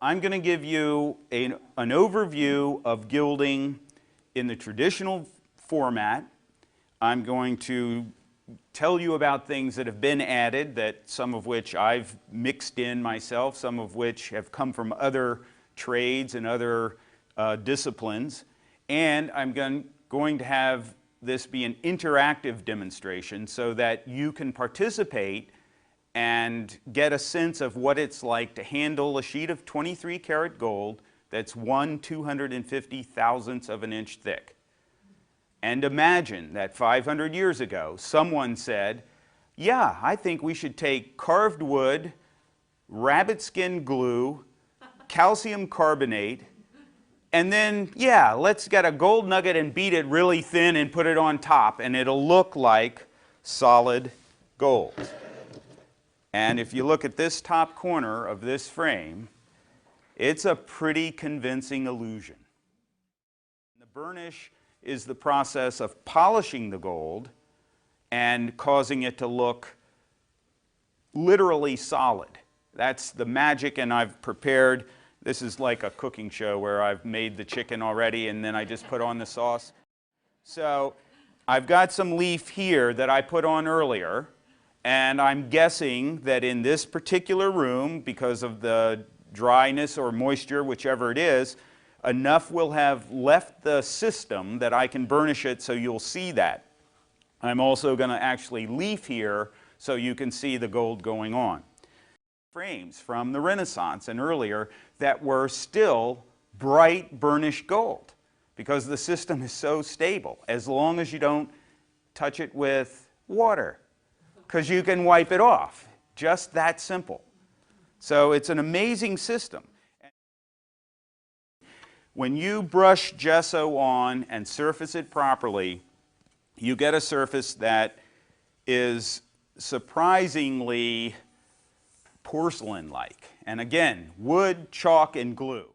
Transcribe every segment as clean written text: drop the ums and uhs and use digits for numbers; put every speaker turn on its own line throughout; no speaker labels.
I'm going to give you an overview of gilding in the traditional format. I'm going to tell you about things that have been added, that some of which I've mixed in myself, some of which have come from other trades and other disciplines. And I'm going to have this be an interactive demonstration so that you can participate and get a sense of what it's like to handle a sheet of 23 karat gold that's 1/250,000th of an inch thick. And imagine that 500 years ago, someone said, yeah, I think we should take carved wood, rabbit skin glue, calcium carbonate, and then, yeah, let's get a gold nugget and beat it really thin and put it on top, and it'll look like solid gold. And if you look at this top corner of this frame, it's a pretty convincing illusion. The burnish is the process of polishing the gold and causing it to look literally solid. That's the magic, and I've prepared, this is like a cooking show where I've made the chicken already and then I just put on the sauce. So I've got some leaf here that I put on earlier, and I'm guessing that in this particular room, because of the dryness or moisture, whichever it is, enough will have left the system that I can burnish it so you'll see that. I'm also going to actually leaf here so you can see the gold going on. Frames from the Renaissance and earlier that were still bright burnished gold because the system is so stable as long as you don't touch it with water, because you can wipe it off. Just that simple. So it's an amazing system. When you brush gesso on and surface it properly, you get a surface that is surprisingly porcelain-like. And again, wood, chalk, and glue.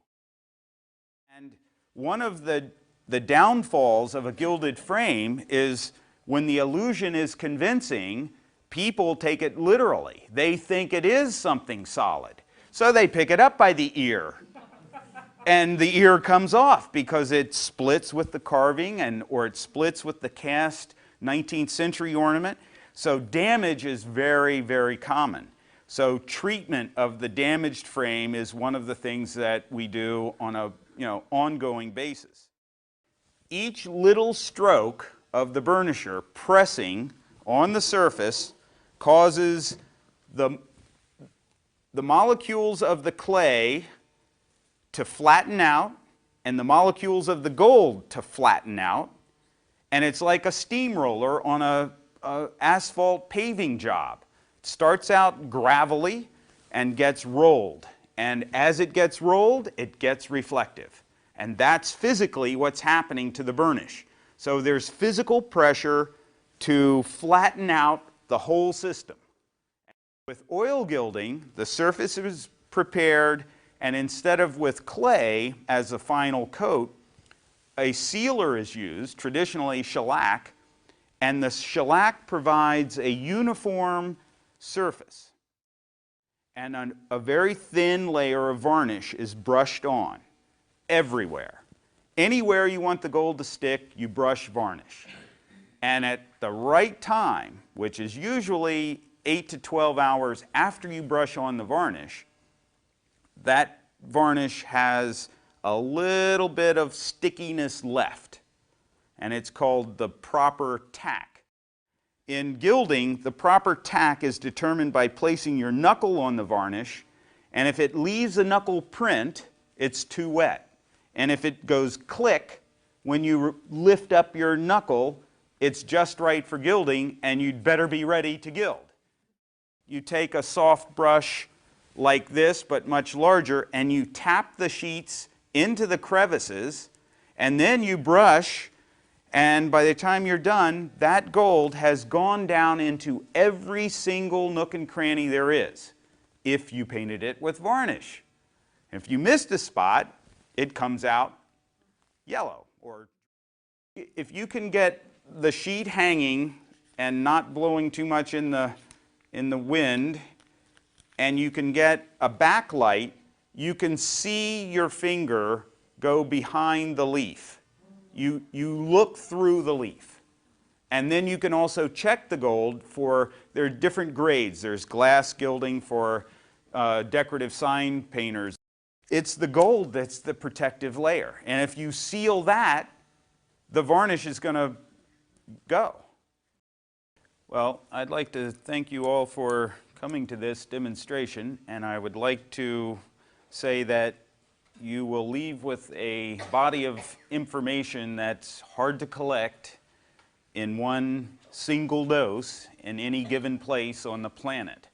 And one of the downfalls of a gilded frame is when the illusion is convincing, people take it literally. They think it is something solid. So they pick it up by the ear. And the ear comes off because it splits with the carving or it splits with the cast 19th century ornament. So damage is very, very common. So treatment of the damaged frame is one of the things that we do on a ongoing basis. Each little stroke of the burnisher pressing on the surface causes the molecules of the clay to flatten out and the molecules of the gold to flatten out. And it's like a steamroller on a asphalt paving job. It starts out gravelly and gets rolled. And as it gets rolled, it gets reflective. And that's physically what's happening to the burnish. So there's physical pressure to flatten out the whole system. With oil gilding, the surface is prepared, and instead of with clay as a final coat, a sealer is used, traditionally shellac, and the shellac provides a uniform surface. And a very thin layer of varnish is brushed on everywhere. Anywhere you want the gold to stick, you brush varnish. And at the right time, which is usually 8 to 12 hours after you brush on the varnish, that varnish has a little bit of stickiness left. And it's called the proper tack. In gilding, the proper tack is determined by placing your knuckle on the varnish, and if it leaves a knuckle print, it's too wet. And if it goes click, when you lift up your knuckle, it's just right for gilding, and you'd better be ready to gild. You take a soft brush like this, but much larger, and you tap the sheets into the crevices, and then you brush, and by the time you're done, that gold has gone down into every single nook and cranny there is, if you painted it with varnish. If you missed a spot, it comes out yellow. Or if you can get the sheet hanging and not blowing too much in the wind, and you can get a backlight, you can see your finger go behind the leaf. You look through the leaf. And then you can also check the gold for, there are different grades. There's glass gilding for decorative sign painters. It's the gold that's the protective layer. And if you seal that, the varnish is going to go. Well, I'd like to thank you all for coming to this demonstration, and I would like to say that you will leave with a body of information that's hard to collect in one single dose in any given place on the planet.